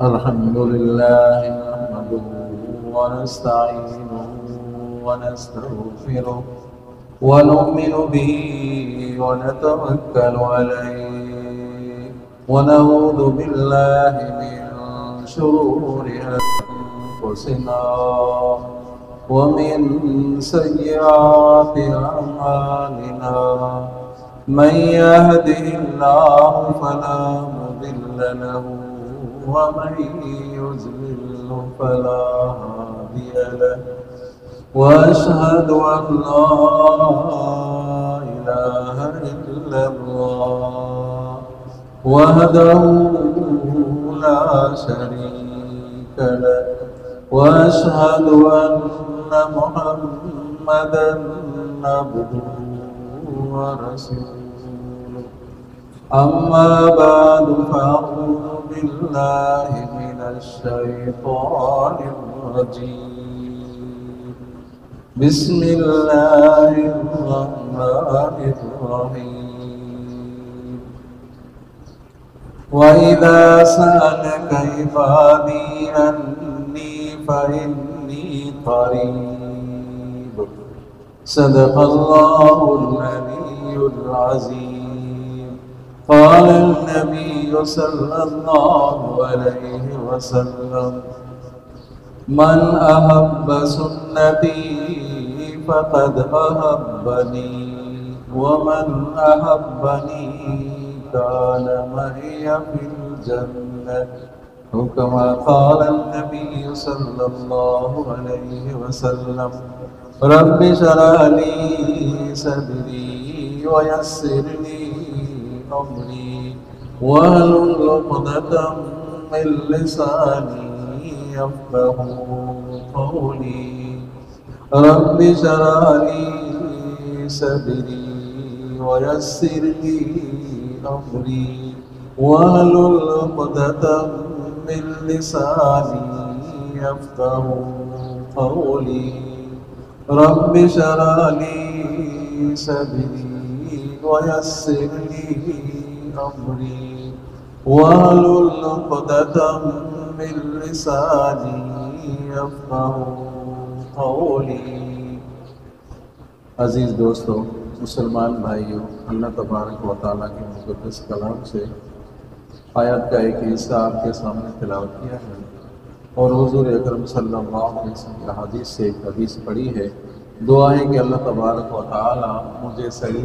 अल्हम्दुलिल्लाह नहमदुहु व नस्तईनुहु व नस्तगफिरुहु व नु'मिनु बिही व नतवक्कलु अलैहि व नऊज़ु बिल्लाहि मिन शुरूरि अंफुसिना व मिन सय्यिआति अअमालिना मन यहदिहिल्लाहु फला मुदिल्ल लहु वमन युज़्लिल्हु फला हादिय लहु वअशहदु अन ला इलाहा इल्लल्लाह वहदहु ला शरीक लहु वअशहदु अन्न मुहम्मदन अब्दुहु व रसूलुहु अम्मा बअदु फ़अऊज़ु बिल्लाहि मिनश शैतानिर रजीम बिस्मिल्लाहिर रहमानिर रहीम व इज़ा सअलक इबादी अन्नी फ़इन्नी क़रीब सदक़ल्लाहुल अलियुल अज़ीम क़ाल नबी सल्लल्लाहु अलैहि वसल्लम मन अहब्ब सुन्नती फ़क़द अहब्बनी व मन अहब्बनी कान मइय फ़िल जन्नह कमा क़ाल नबी सल्लल्लाहु अलैहि वसल्लम रब्बि शरह ली सदरी व यस्सिर ली अमरी वहलुल उक़दतम मिन लिसानी यफ़क़हू क़ौली रब्बि शरह ली सदरी व यस्सिर ली अमरी वहलुल उक़दतम मिन लिसानी यफ़क़हू क़ौली रब्बि शरह ली सदरी व यस्सिर ली अमरी वहलुल उक़दतम मिन लिसानी यफ़क़हू क़ौली। अज़ीज़ दोस्तों, मुसलमान भाइयों, अल्लाह तबारक व तआला के मुक़द्दस कलाम से आयत का एक हिस्सा आपके सामने तिलावत किया है और हुज़ूर अकरम सल्लल्लाहु अलैहि वसल्लम की हदीस से एक हदीस पढ़ी है। दुआ है कि अल्लाह तबारक व तआला मुझे सही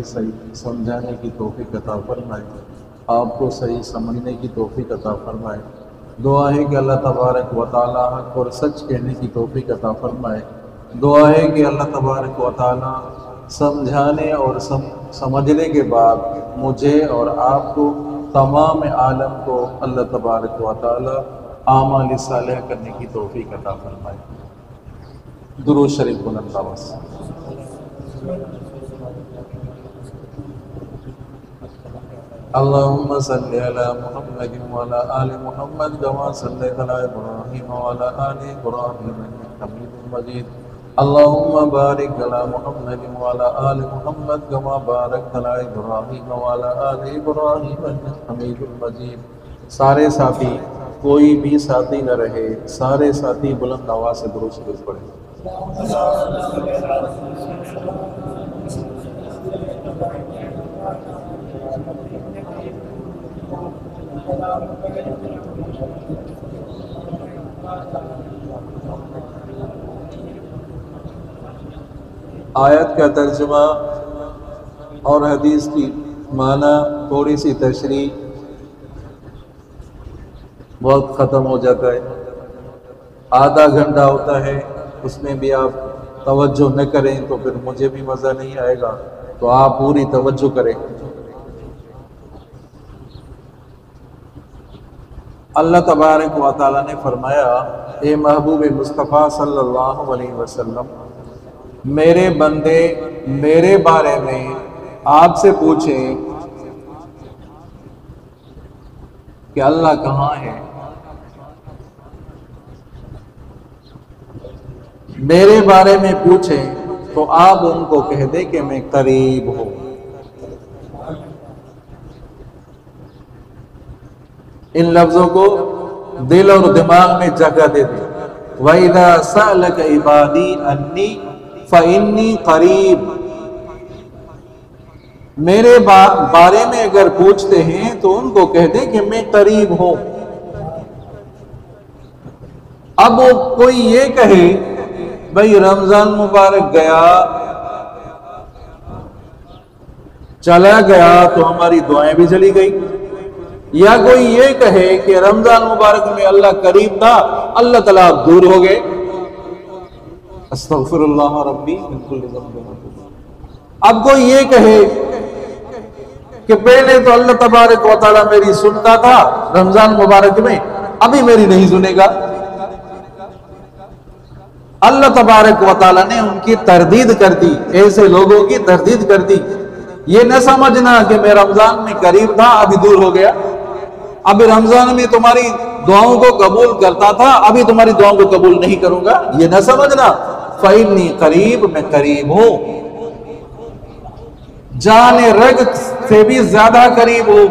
समझाने की तौफ़ीक़ अता फ़रमाए, आपको सही समझने की तौफ़ीक़ अता फ़रमाए। दुआ है कि अल्लाह तबारक व तआला हक़ और सच कहने की तौफ़ीक़ अता फ़रमाए। दुआ है कि अल्लाह तबारक व तआला समझाने और समझने के बाद मुझे और आपको तमाम आलम को अल्लाह तबारक व तआला आमाल सालिह करने की तौफ़ीक़ अता फ़रमाए। दुरूद शरीफ बुलंद आवाज़ से। अल्लाहुम्मा सल्लि अला मुहम्मद व अला आलि मुहम्मद कमा सल्लैता अला इब्राहीम व अला आलि इब्राहीम इन्नका हमीदुम मजीद। अल्लाहुम्मा बारिक अला मुहम्मद व अला आलि मुहम्मद कमा बारकता अला इब्राहीम व अला आलि इब्राहीम इन्नका हमीदुम मजीद। सारे साथी, कोई भी साथी न रहे, सारे साथी बुलंद आवाज़ से दुरूद शरीफ पढ़ें। आयत का तर्जुमा और हदीस की माना थोड़ी सी तशरीह बहुत ख़त्म हो जाता है। आधा घंटा होता है, उसमें भी आप तवज्जो न करें तो फिर मुझे भी मज़ा नहीं आएगा, तो आप पूरी तवज्जो करें। अल्लाह तबारक व तआला ने फरमाया, ए महबूब मुस्तफ़ा सल्लल्लाहु अलैहि वसल्लम, मेरे बंदे मेरे बारे में आपसे पूछें कि अल्लाह कहाँ है। मेरे बारे में पूछें तो आप उनको कह दे कि मैं करीब हूं। इन लफ्जों को दिल और दिमाग में जगह दे दे। वइज़ा सअलक इबादी अन्नी फ़इन्नी क़रीब, मेरे बारे में अगर पूछते हैं तो उनको कह दे कि मैं करीब हूं। अब वो कोई ये कहे भाई रमजान मुबारक गया, चला गया तो हमारी दुआएं भी चली गई, या कोई ये कहे कि रमजान मुबारक में अल्लाह करीब था, अल्लाह तआला दूर हो गए। अस्तगफिरुल्लाह रब्बी मिन कुल्लि ज़ंब। अब कोई ये कहे कि पहले तो अल्लाह तबारक व तआला मेरी सुनता था रमजान मुबारक में, अभी मेरी नहीं सुनेगा। अल्लाह तबारक व तआला ने उनकी तरदीद कर दी, ऐसे लोगों की तरदीद कर दी। ये न समझना कि मैं रमजान में करीब था अभी दूर हो गया, अभी रमजान में तुम्हारी दुआओं को कबूल करता था अभी तुम्हारी दुआओं को कबूल नहीं करूंगा, ये न समझना। फ़इन्नी करीब, मैं करीब हूं, जाने रग से भी ज्यादा करीब हूं।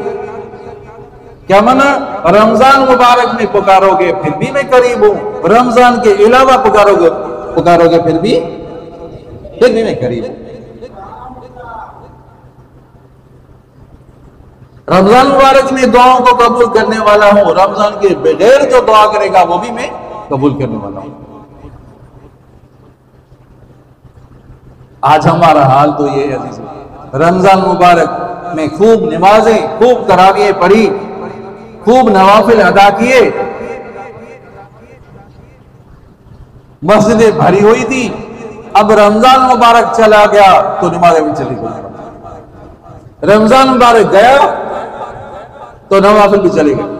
क्या माना? रमजान मुबारक में पुकारोगे फिर भी मैं करीब हूं, रमजान के अलावा पुकारोगे फिर भी मैं करीब हूं। रमजान मुबारक में दुआओं को कबूल करने वाला हूं, रमजान के बगैर जो दुआ करेगा वो भी मैं कबूल करने वाला हूं। आज हमारा हाल तो ये है अजीजों, रमजान मुबारक में खूब नमाजें, खूब तरावीह पढ़ी, खूब नवाफिल अदा किए, मस्जिदें भरी हुई थी। अब रमजान मुबारक चला गया तो नमाजें भी चली गई, रमजान मुबारक गया तो नवाफिल भी चले गए।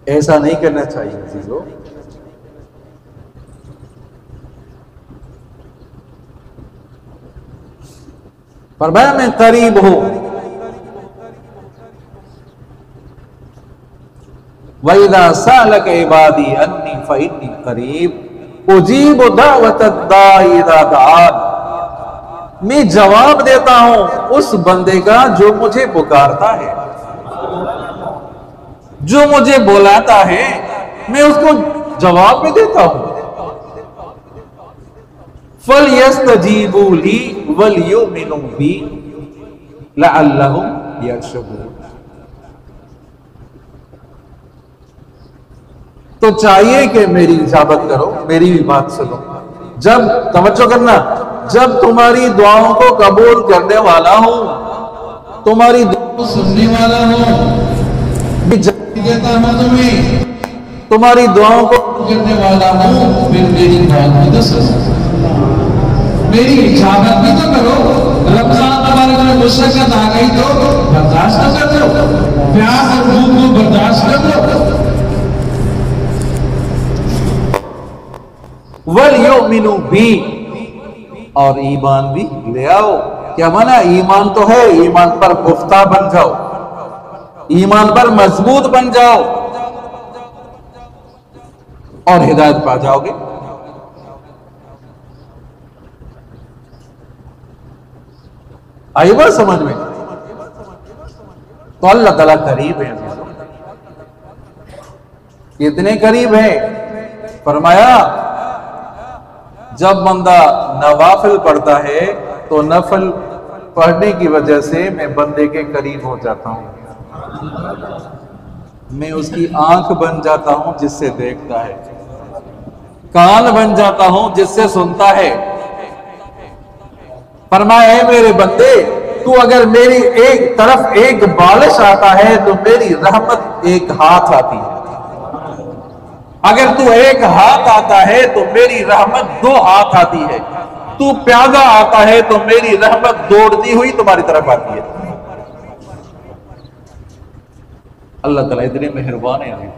ऐसा नहीं करना चाहिए अजीजों। फरमाया मैं करीब हूं। वइज़ा सअलक इबादी अन्नी फ़इन्नी क़रीब उजीबु दावतद दाई इज़ा दआन, मैं जवाब देता हूं उस बंदे का जो मुझे पुकारता है, जो मुझे बुलाता है मैं उसको जवाब भी देता हूं। फलयस्तजीबू ली वलयुमिनू बी लअल्लहुम यरशुदून। तो चाहिए कि मेरी इजाबत करो, मेरी भी बात सुनो। जब तवज्जो करना, जब तुम्हारी दुआओं को कबूल करने वाला हूं, तुम्हारी दुआ सुनने वाला हूं, देता हूं तुम्हें, तुम्हारी दुआओं को करने वाला हूं, फिर मेरी बात भी तो सुनो, मेरी इजाबत भी तो करो। रमजान मुबारक में मुशक्कत आ गई तो बर्दाश्त तो कर लो, प्यास और भूख को बर्दाश्त कर लो। वलयुमिनू भी, और ईमान भी ले आओ। क्या माना? ईमान तो है, ईमान पर पुख्ता बन जाओ, ईमान पर मजबूत बन जाओ और हिदायत पा जाओगे। आई बात समझ में? तो अल्लाह ताला करीब है, इतने करीब है। फरमाया जब बंदा नवाफिल पढ़ता है तो नफल पढ़ने की वजह से मैं बंदे के करीब हो जाता हूं, मैं उसकी आंख बन जाता हूं जिससे देखता है, कान बन जाता हूं जिससे सुनता है। फरमाया है मेरे बंदे, तू अगर मेरी एक तरफ एक बालिश आता है तो मेरी रहमत एक हाथ आती है, अगर तू एक हाथ आता है तो मेरी रहमत दो हाथ आती है, तू प्यादा आता है तो मेरी रहमत दौड़ती हुई तुम्हारी तरफ आती है। अल्लाह ताला इतने मेहरबान है।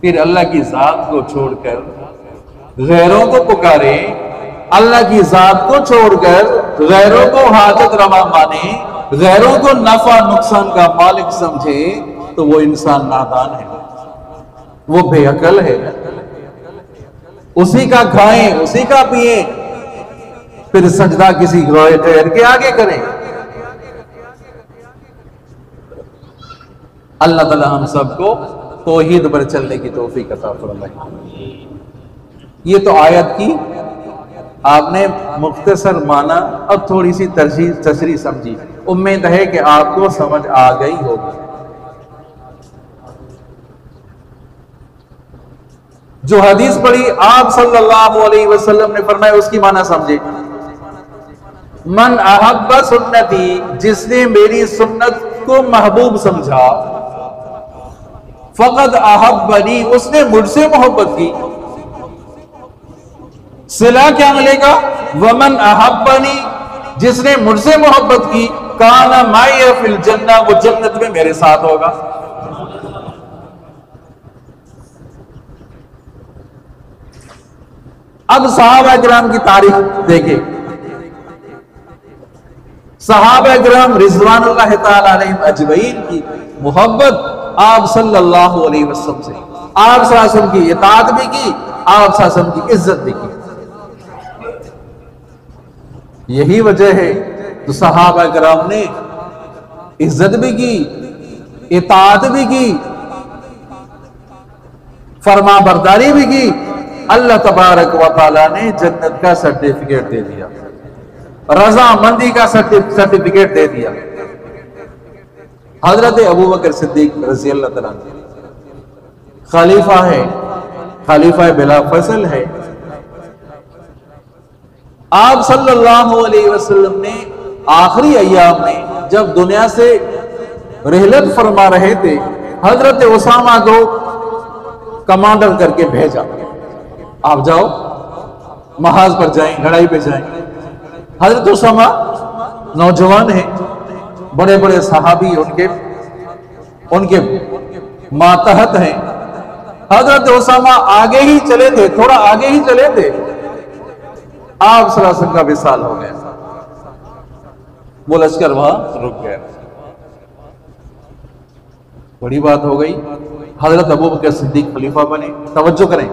फिर अल्लाह की जात को छोड़कर गैरों को पुकारे, अल्लाह की जात को छोड़कर गैरों को हाजत रवा माने, गैरों को नफा नुकसान का मालिक समझे, तो वो इंसान नादान है, वो बेअकल है। उसी का खाएं, उसी का पिए, फिर सजदा किसी ठहर के आगे करें। अल्लाह ताला हम सबको तौहीद पर चलने की तौफीक अता फरमाए। ये तो आयत की आपने मुख्तसर माना, अब थोड़ी सी तशरीह समझी। उम्मीद है कि आपको समझ आ गई होगी। जो हदीस पढ़ी आप सल्लल्लाहु अलैहि वसल्लम ने फरमाया, उसकी माना समझे। मन अहब्बा सुन्नती, जिसने मेरी सुन्नत को महबूब समझा, फकद अहब्बनी, उसने मुझसे मोहब्बत की। सिला क्या मिलेगा? वमन अहब्बनी, जिसने मुझसे मोहब्बत की, काना माई फिल जन्ना, वो जन्नत में मेरे साथ होगा। अब सहाबा किराम की तारीफ देखें। सहाबा किराम रिज़वानुल्लाह तआला अलैहिम अजमईन की मोहब्बत आप सल्लल्लाहु अलैहि वसल्लम से, आप सल्लल्लाहु अलैहि वसल्लम की इताअत भी की, आप सल्लल्लाहु अलैहि वसल्लम की इज्जत भी की। यही वजह है तो सहाबा किराम ने इज्जत भी की, इताअत भी की, फरमा बरदारी भी की। अल्लाह तबारक व तआला ने जन्नत का सर्टिफिकेट दे दिया, रजामंदी का सर्टिफिकेट दे दिया। हजरत अबू बकर सिद्दीक रज़ी अल्लाह तआला खलीफा है, खलीफा बिला फसल है। आप सल्लल्लाहु अलैहि वसल्लम ने आखिरी अय्याम में जब दुनिया से रहलत फरमा रहे थे, हजरत उसामा को कमांडर करके भेजा, आप जाओ महाज पर जाएं, लड़ाई पे जाएं। हजरत उसामा नौजवान हैं, बड़े बड़े सहाबी उनके मातहत हैं। हजरत उसामा आगे ही चले थे, थोड़ा आगे ही चले थे, आप सल्लल्लाहु अलैहि वसल्लम का विसाल हो गया, वो लश्कर वहां रुक गया। बड़ी बात हो गई। हजरत अबू बकर सिद्दीक खलीफा बने, तवज्जो करें,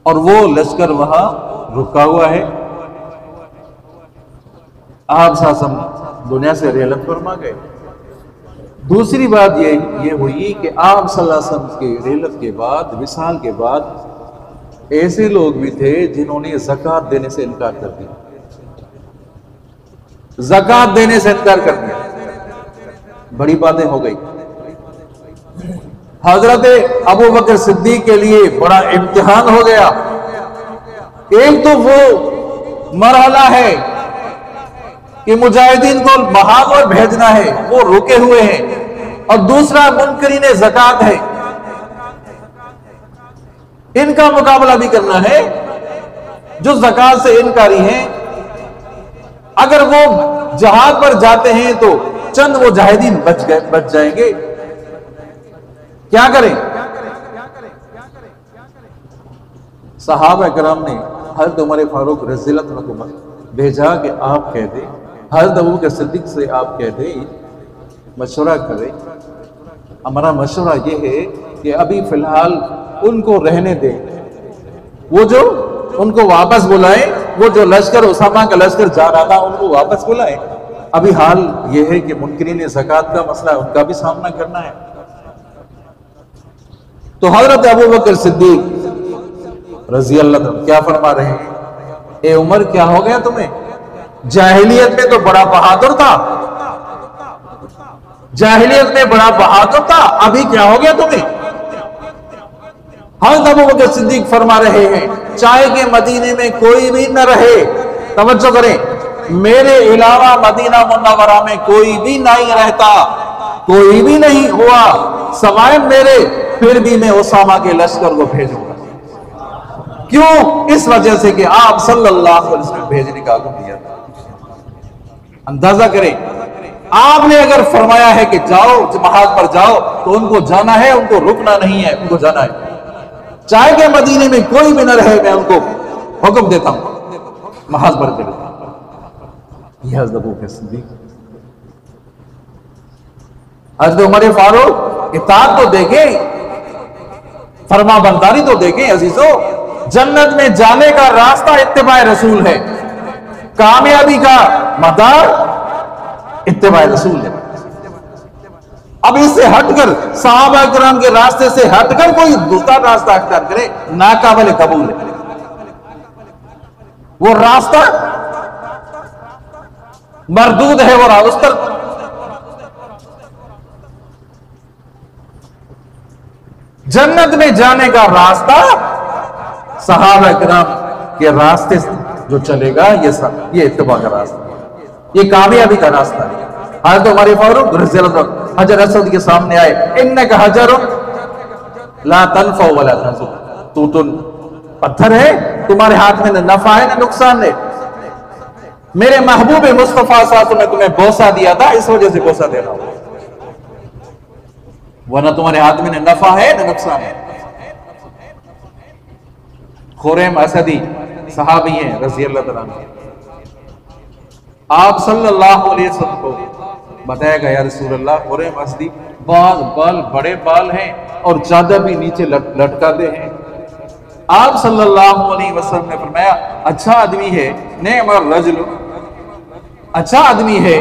और वो लश्कर वहां रुका हुआ है। आप सासम दुनिया से रेलत फरमा गए। दूसरी बात ये हुई कि आप सल्लल्लाहु अलैहि वसल्लम के रेलत के बाद, विसाल के बाद ऐसे लोग भी थे जिन्होंने ज़कात देने से इनकार कर दिया, ज़कात देने से इनकार कर दिया। बड़ी बातें हो गई। हजरत अबू बकर सिद्दीक के लिए बड़ा इम्तिहान हो गया। एक तो वो मरहला है कि मुजाहिदीन को महाज और भेजना है, वो रुके हुए हैं, और दूसरा मुनकरीन ज़कात है, इनका मुकाबला भी करना है। जो ज़कात से इनकारी हैं, अगर वो जहाद पर जाते हैं तो चंद मुजाहिदीन बच जाएंगे, क्या करें? सहाबा किराम ने हज़रत उमर फारूक रज़ियल्लाहु अन्हु को भेजा कि आप कह दें, हज़रत अबू बकर सिद्दीक से आप कह दें, मशवरा करें। हमारा मशवरा ये है कि अभी फिलहाल उनको रहने दें, वो जो उनको वापस बुलाएं, वो जो लश्कर उसामा का लश्कर जा रहा था उनको वापस बुलाएं। अभी हाल ये है कि मुनकरीन ज़कात का मसला है, उनका भी सामना करना है। तो हजरत अबू बकर सिद्दीक रज़ी अल्लाह अन्हु क्या फरमा रहे हैं? ए उमर, क्या हो गया तुम्हें? जाहिलियत में तो बड़ा बहादुर था, जाहिलियत में बड़ा बहादुर था, अभी क्या हो गया तुम्हें? हज़रत अबू बकर सिद्दीक फरमा रहे हैं, चाहे के मदीने में कोई भी न रहे, तवज्जो करें, मेरे अलावा मदीना मुन्नवरा में कोई भी नहीं रहता, कोई भी नहीं हुआ सवाए मेरे, फिर भी मैं उसामा के लश्कर को भेजूंगा। क्यों? इस वजह से कि आप सल्लल्लाहु अलैहि वसल्लम भेजने का हुक्म दिया था। अंदाजा करें, आपने अगर फरमाया है कि जाओ महाज पर जाओ, तो उनको जाना है, उनको रुकना नहीं है, उनको जाना है। चाहे के मदीने में कोई भी न रहे, मैं उनको हुक्म देता हूं महाज पर चले। यह हज़रत अबू बकर सिद्दीक, हज़रत उमर फारूक इताअत तो देखे, फरमा बरदारी तो देखे। अजीजों, जन्नत में जाने का रास्ता इत्तिबाए रसूल है, कामयाबी का मदार इत्तिबाए रसूल है। अब इससे हटकर सहाबा किराम के रास्ते से हटकर कोई दूसरा रास्ता अख्तियार करे, नाकाबिल कबूल है। वो रास्ता मरदूद है, वो रास्ता जन्नत में जाने का रास्ता सहाबा किराम के रास्ते जो चलेगा, ये इत्तिबा का रास्ता, ये कामयाबी का रास्ता है। हज़रत उमर फारूक रज़ियल्लाहु अन्हु हजर असवद के सामने आए, इन्नका हजरुन ला तनफअ वला तज़ुर, तू तो पत्थर है, तुम्हारे हाथ में न नफा है न नुकसान है। मेरे महबूब मुस्तफा साहब ने तुम्हें बोसा दिया था, इस वजह से बोसा दे रहा हूं, वरना तुम्हारे हाथ में न नफा है न नुकसान है। खुरैम असदी सहाबी हैं रज़ियल्लाहु तआला अन्हु। आप सल्लल्लाहु अलैहि वसल्लम को बताया गया, या रसूल अल्लाह, खुरैम असदी बाल बड़े बाल हैं और चादर भी नीचे लटकाते हैं। आप सल्लल्लाहु अलैहि वसल्लम ने फरमाया, अच्छा आदमी है, नेअमर रजुल, अच्छा आदमी है,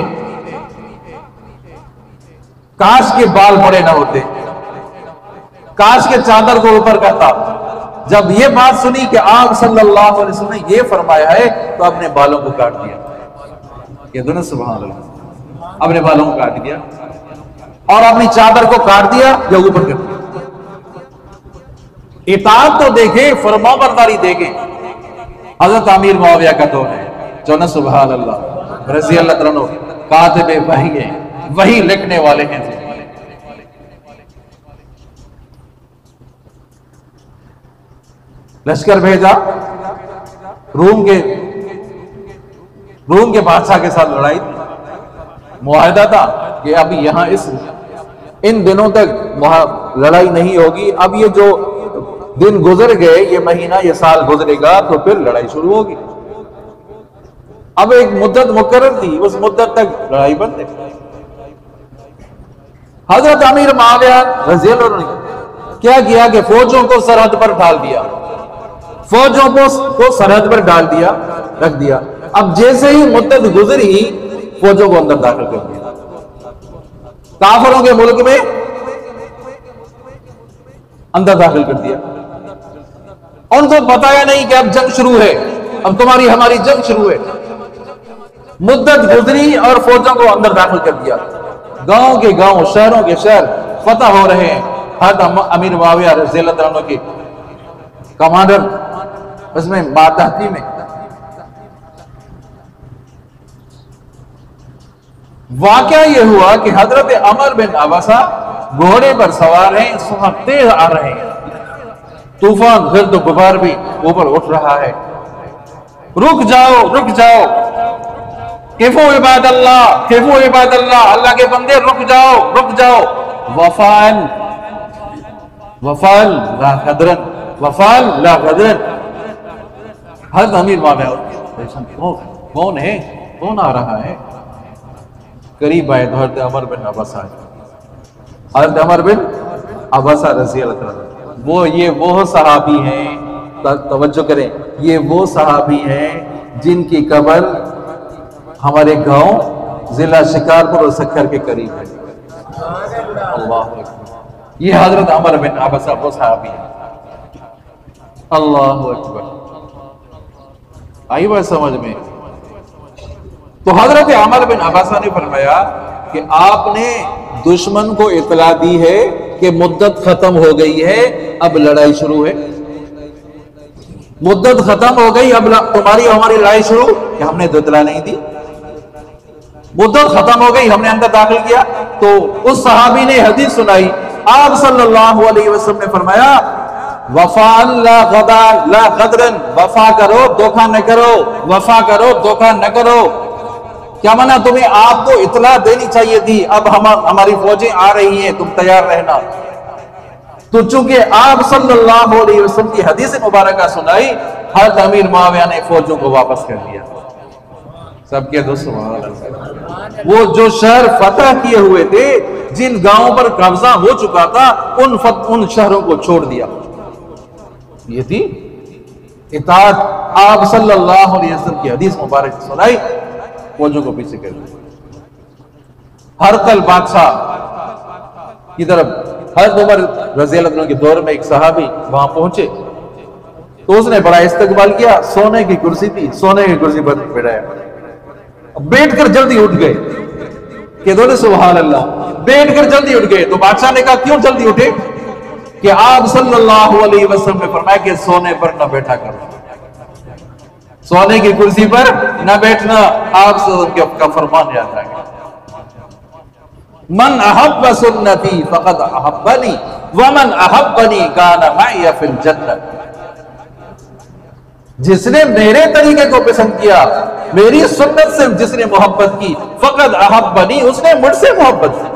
काश के बाल बड़े ना होते, काश के चादर को ऊपर करता। जब ये बात सुनी कि आप सल्लल्लाहु अलैहि वसल्लम ने ये फरमाया है, तो अपने बालों को काट दिया। ये दोनों सुभान अल्लाह, अपने बालों को काट दिया और अपनी चादर को काट दिया या ऊपर कर दिया। इताअत तो देखे, फरमाबरदारी देखे। हजरत अमीर मुआविया का दौर है, जो न सुभान अल्लाह रज़ियल्लाहु तआला अन्हु कातिबे वही है, वही लिखने वाले हैं। लश्कर भेजा, रूम के बादशाह के साथ लड़ाई, मुआहदा था कि अभी यहां इन दिनों तक लड़ाई नहीं होगी। अब ये जो दिन गुजर गए, ये महीना, ये साल गुजरेगा, तो फिर लड़ाई शुरू होगी। अब एक मुद्दत मुकर्रर थी, उस मुद्दत तक लड़ाई बंद है। हजरत अमीर मुआविया रज़ियल्लाहु अन्हु ने क्या किया कि फौजों को सरहद पर डाल दिया, फौजों को सरहद पर डाल दिया, रख दिया। अब जैसे ही मुद्दत गुजरी, फौजों को अंदर दाखिल कर दिया। काफिरों के मुल्क में अंदर दाखिल कर दिया। उनको बताया नहीं कि अब जंग शुरू है, अब तुम्हारी हमारी जंग शुरू है। मुद्दत गुजरी और फौजों को अंदर दाखिल कर दिया। गांव के गांव, शहरों के शहर फतह हो रहे हैं। हज़रत अमीर मुआविया रज़ियल्लाहु अन्हु के कमांडर उसमें मातहती में वाकया यह हुआ कि हजरत अमर बिन अबसा घोड़े पर सवार हैं, तेज आ रहे हैं, तूफान गर्द गुबार भी ऊपर उठ रहा है। रुक जाओ, रुक जाओ, किफो इबादल्लाह, किफो इबादल्लाह, अल्लाह के बंदे रुक जाओ, रुक जाओ। वफाल वफाल ला गदरन, वफाल ला गदरन। हज़रत अमीर मुआविया कौन है, कौन आ रहा है? करीब आए तो हज़रत अमर बिन अबसा आए। हज़रत अमर बिन अबसा रज़ियल्लाहु अन्हु, वो सहाबी हैं, तवज्जो करें, ये वो सहाबी हैं जिनकी कब्र हमारे गांव जिला शिकारपुर और सक्खर के करीब है। अल्लाह अकबर, ये हजरत अमर बिन अबसा वो सहाबी है। अल्लाह अकबर, आई बात समझ में? तो हजरत अमर बिन अबसा ने फरमाया कि आपने दुश्मन को इतला दी है कि मुद्दत खत्म हो गई है, अब लड़ाई शुरू है। मुद्दत खत्म हो गई, अब तुम्हारी हमारी लड़ाई शुरू। कि हमने तो इतला नहीं दी, मुद्दत खत्म हो गई, हमने अंदर दाखिल किया। तो उस सहाबी ने हदीस सुनाई, आप सल्लल्लाहु अलैहि वसल्लम ने फरमाया, वफा ला गदा ला गदरन, वफा करो धोखा न करो, वफा करो धोखा न करो। क्या माना, तुम्हें आपको इतला देनी चाहिए थी, अब हमारी फौजें आ रही हैं, तुम तैयार रहना। तो चूंकि आप सल्लल्लाहु अलैहि वसल्लम की हदीस मुबारक सुनाई, हज़रत अमीर मुआविया ने फौजों को वापस कर दिया। सबके दोस्तों, वो जो शहर फतह किए हुए थे, जिन गांवों पर कब्जा हो चुका था, उन शहरों को छोड़ दिया। ये थी इताअत। आप सल्लल्लाहु अलैहि वसल्लम की हदीस मुबारक सुनाई, फौजों को पीछे कर दिया। हरकल बादशाह की तरफ। हज़रत उमर रज़ियल्लाहु अन्हु के दौर में एक सहाबी वहां पहुंचे तो उसने बड़ा इस्तकबाल किया। सोने की कुर्सी थी, सोने की कुर्सी पर बैठाया, बैठकर जल्दी उठ गए कि दोनों सुभान अल्लाह, बैठकर जल्दी उठ गए। तो बादशाह ने कहा क्यों जल्दी उठे? कि आप सल्लल्लाहु अलैहि वसल्लम ने फरमाया कि सोने पर न बैठा करो, सोने की कुर्सी पर न बैठना। आप का फरमान याद रखें, मन अहब्ब सुन्नती फक़द अहब्बनी व मन अहब्बनी काना मई फिल जन्नत। जिसने मेरे तरीके को पसंद किया, मेरी सुन्नत से जिसने मोहब्बत की, फक़द अहब्बनी, उसने मुझसे मोहब्बत की।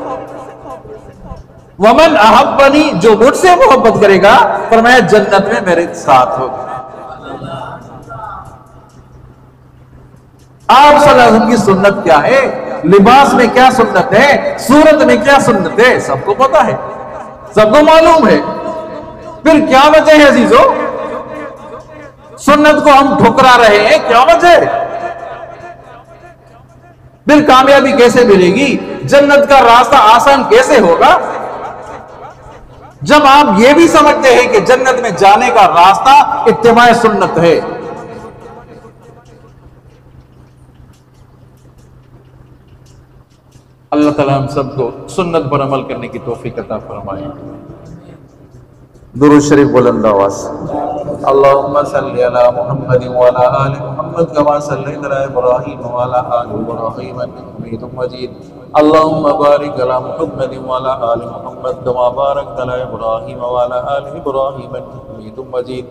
वमन अहब्बनी, जो मुझसे मोहब्बत करेगा फरमाया जन्नत में मेरे साथ होगा। आप सल्लल्लाहु अलैहि वसल्लम की सुन्नत क्या है, लिबास में क्या सुन्नत है, सूरत में क्या सुन्नत है, सबको पता है, सबको मालूम है। फिर क्या वजह है अजीजों, सुन्नत को हम ठुकरा रहे हैं, क्या वजह है? फिर कामयाबी कैसे मिलेगी, जन्नत का रास्ता आसान कैसे होगा, जब आप ये भी समझते हैं कि जन्नत में जाने का रास्ता इत्तिबाए सुन्नत है। अल्लाह ताला हम सबको सुन्नत पर अमल करने की तौफीक अता फरमाए। दुरूद शरीफ बुलंद आवाज। अल्लाहुम्मा सल्लि अला मुहम्मद व अला आलि मुहम्मद कमा सल्लैता अला इब्राहीम व अला आलि इब्राहीम इन्नका हमीदुम मजीद। अल्लाहुम्मा बारिक अला मुहम्मद व अला आलि मुहम्मद कमा बारकता अला इब्राहीम व अला आलि इब्राहीम इन्नका हमीदुम मजीद।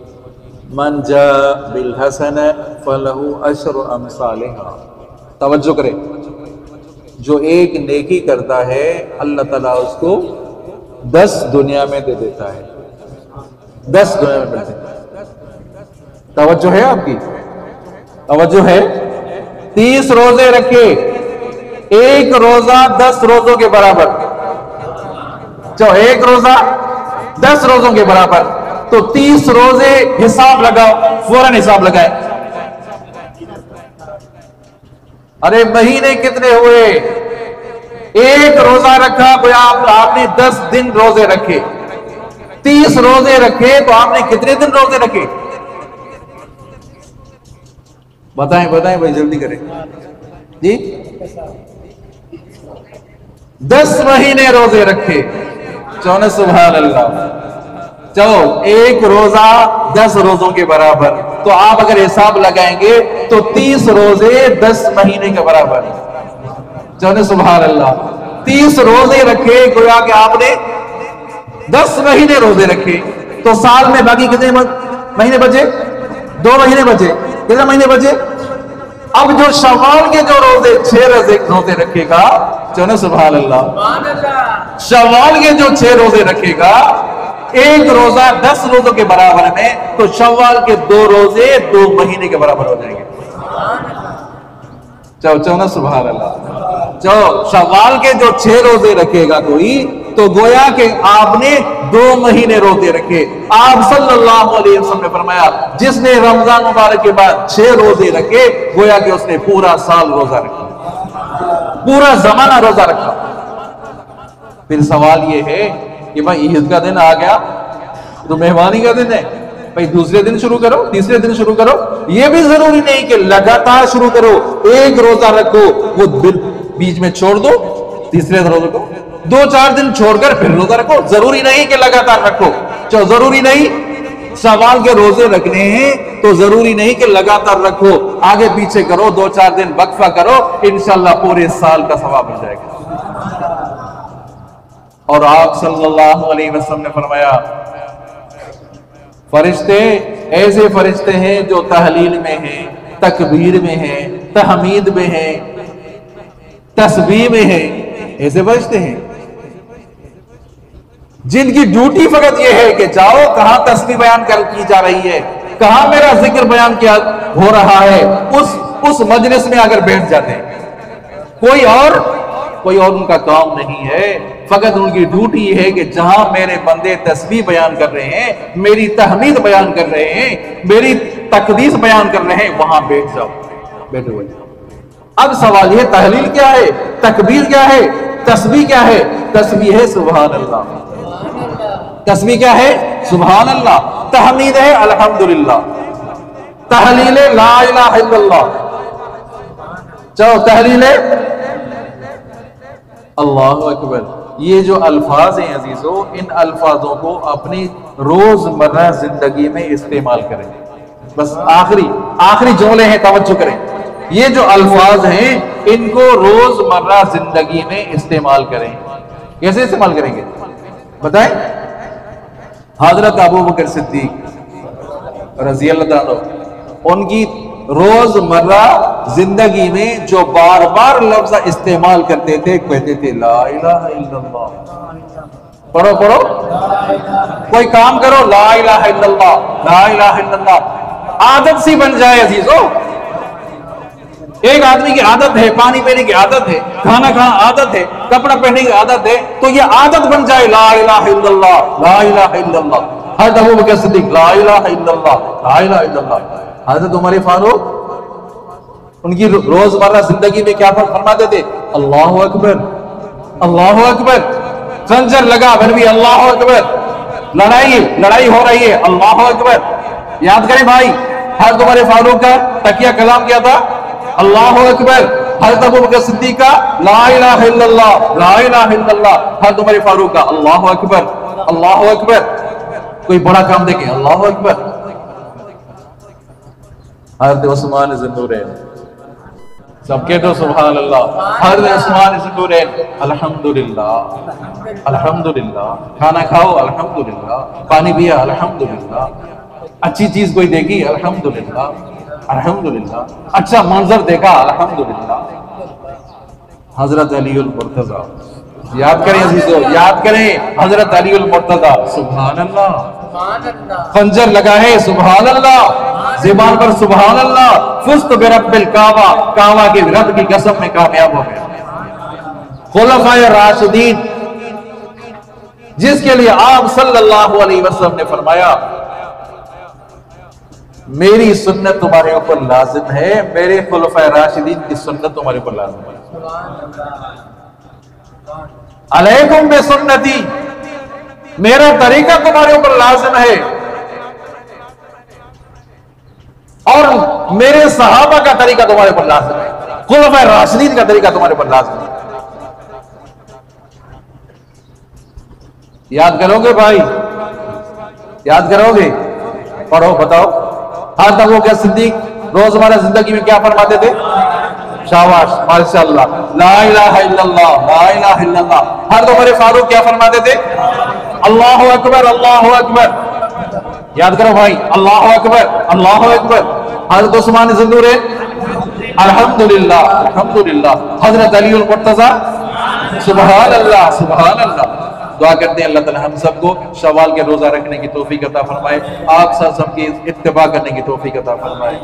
मन जाअ बिल हसना फलहु अशरु अमसालिहा। तवज्जो करें, जो एक नेकी करता है अल्लाह ताला उसको 10 दुनिया में दे देता है, 10 दुनिया में मिलते हैं। तवज्जो है आपकी, तवज्जो है। 30 रोजे रखे, एक रोजा 10 रोजों के बराबर, चलो एक रोजा 10 रोजों के बराबर, तो 30 रोजे हिसाब लगाओ, फौरन हिसाब लगाए। अरे महीने कितने हुए, एक रोजा रखा कोई, आपने 10 दिन रोजे रखे, 30 रोजे रखे तो आपने कितने दिन रोजे रखे? बताएं बताएं भाई, जल्दी करें जी। 10 महीने रोजे रखे, चौने सुभान अल्लाह। चलो एक रोजा 10 रोजों के बराबर, तो आप अगर हिसाब लगाएंगे तो 30 रोजे 10 महीने के बराबर। चौने सुभान अल्लाह। 30 रोजे रखे, गोया कि आपने 10 महीने रोजे रखे, तो साल में बाकी कितने महीने बचे? 2 महीने बचे। कितने महीने बचे? अब जो शव्वाल के जो रोजे 6 रोजे रखेगा, चौने सुभान अल्लाह, शव्वाल के जो 6 रोजे रखेगा, एक रोजा 10 रोजों के बराबर में, तो शव्वाल के 2 रोजे 2 महीने के बराबर हो जाएंगे। चौना सुभान अल्लाह। चलो शव्वाल के जो 6 रोजे रखेगा कोई, तो गोया के आपने 2 महीने रोजे रखे। आप सल्लल्लाहु अलैहि वसल्लम ने फरमाया, जिसने रमजान मुबारक के बाद 6 रोजे रखे, गोया कि उसने पूरा साल रोजा रखा, पूरा जमाना रोजा रखा। फिर सवाल यह है कि भाई ईद का दिन आ गया तो मेहमानी का दिन है, भाई दूसरे दिन शुरू करो, तीसरे दिन शुरू करो। यह भी जरूरी नहीं कि लगातार शुरू करो, एक रोजा रखो, वो बीच में छोड़ दो, तीसरे रोजे को 2-4 दिन छोड़कर फिर रोजा रखो। जरूरी नहीं कि लगातार रखो, चलो जरूरी नहीं, सवाल के रोजे रखने हैं तो जरूरी नहीं कि लगातार रखो, आगे पीछे करो, 2-4 दिन वक्फा करो, इंशाल्लाह पूरे साल का सवाब मिल जाएगा। और आप सल्लल्लाहु अलैहि वसल्लम ने फरमाया, फरिश्ते ऐसे फरिश्ते हैं जो तहलील में हैं, तकबीर में हैं, तहमीद में हैं, तस्बीह में हैं, ऐसे फरिश्ते हैं जिनकी ड्यूटी फकत यह है कि जाओ कहां तस्बीह बयान की जा रही है, कहां मेरा जिक्र बयान किया हो रहा है, उस मजलिस में अगर बैठ जाते हैं, कोई और उनका काम नहीं है। फकत उनकी ड्यूटी है कि जहां मेरे बंदे तस्बीह बयान कर रहे हैं, मेरी तहमीद बयान कर रहे हैं, मेरी तकदीस बयान कर रहे हैं, वहां बैठ जाओ, बैठे हुए। अब सवाल ये, तहलील क्या है, तकबीर क्या है, तस्बीह क्या है? तस्बीह है सुभान अल्लाह। तस्बीह क्या है? सुभान अल्लाह। तहमीद है अल्हम्दुलिल्लाह। तहलील है ला इलाहा इल्लल्लाह। चलो तहलील है अल्लाहु अकबर। ये जो अल्फाज हैं अजीजों, इन अल्फाजों को अपनी रोजमर्रा जिंदगी में इस्तेमाल करें। बस आखिरी जुमले हैं, तवज्जो करें। ये जो अल्फाज हैं इनको रोजमर्रा जिंदगी में इस्तेमाल करें। कैसे इस्तेमाल करेंगे बताएं? हजरत अबू बकर सिद्दीक रज़ी अल्लाह अन्हु, उनकी रोजमर्रा जिंदगी में जो बार बार लफ्ज इस्तेमाल करते थे, कहते थे ला इलाहा इल्लल्लाह। पढ़ो पढ़ो, कोई काम करो, ला इलाहा इल्लल्लाह, ला इलाहा इल्लल्लाह। आदत सी बन जाए अजीजों। एक आदमी की आदत है, पानी पीने की आदत है, खाना खाना आदत है, कपड़ा पहनने की आदत है, तो ये आदत बन जाए ला इलाहा इल्लल्लाह, ला इलाहा इल्लल्लाह। हज़रत अबू बकर सिद्दीक ला इलाहा इल्लल्लाह, ला इलाहा इल्लल्लाह। हज़रत उमर फारूक उनकी रोजमर्रा जिंदगी में क्या फरमाते थे? अल्लाहु अकबर, अल्लाहु अकबर। खंजर लगा फिर भी अल्लाहु अकबर। लड़ाई हो रही है, अल्लाहु अकबर। याद करें भाई, हज़रत उमर फारूक का तकिया कलाम क्या था? अल्लाहु अकबर। हज़रत अबू बकर सिद्दीक का ला इलाहा इल्लल्लाह, ला इलाहा इल्लल्लाह। हज़रत उमर फारूक का अल्लाहु अकबर, अल्लाहु अकबर। कोई बड़ा काम देखे, अल्लाहु अकबर। हज़रत उस्मान ज़ुन्नूरैन, सबके तो सुभान अल्लाह। हज़रत उस्मान ज़ुन्नूरैन अल्हम्दुलिल्लाह, अल्हम्दुलिल्लाह। खाना खाओ अल्हम्दुलिल्लाह, पानी पिया अल्हम्दुलिल्लाह, अच्छी चीज कोई देखी अल्हम्दुलिल्लाह, अल्हम्दुलिल्लाह। अच्छा मंजर देखा अल्हम्दुलिल्लाह। हजरत अलीउल मुर्तजा, याद करें अजीजों, याद करें हजरत अलीउल मुर्तजा, सुभान अल्लाह। खंजर लगा है, सुभान अल्लाह। ज़ुबान पर सुभान अल्लाह। फुस्त बिरब्बिल काबा, काबा के रब की कसम में कामयाब हो गया। खुलफाए राशिदीन, जिसके लिए आप सल्लल्लाहु अलैहि वसल्लम ने फरमाया मेरी सुन्नत तुम्हारे ऊपर लाजिम है, मेरे खुलफाए राशिदीन की सुन्नत तुम्हारे ऊपर लाजिम है। अलैकुम बिसुन्नती, मेरा तरीका तुम्हारे ऊपर लाजिम है, और मेरे सहाबा का तरीका तुम्हारे ऊपर लाजिम है, खुलफाए राशिदीन का तरीका तुम्हारे ऊपर लाजिम है। याद करोगे भाई? याद करोगे? पढ़ो, बताओ। हज़रत अबू बकर सिद्दीक रोजमर्रा जिंदगी में क्या फरमाते थे? शाबाश, माशाअल्लाह, ला इलाहा इल्लल्लाह, ला इलाहा इल्लल्लाह। हज़रत उमर फारूक क्या फरमाते थे? अल्लाहु अकबर, अल्लाहु अकबर। याद करो भाई, अल्लाहु अकबर, अल्लाहु अकबर। हज़रत उस्मान ज़ुन्नूरैन अल्हम्दुलिल्लाह, अल्हम्दुलिल्लाह। हज़रत अलीउल मुर्तज़ा सुभान अल्लाह, सुभान अल्लाह। दुआ करते हैं अल्लाह ताला हम सबको शवाल के रोजा रखने की तौफीक अता फरमाए, आप सब सबकी इत्तिबा करने की तौफीक अता फरमाए।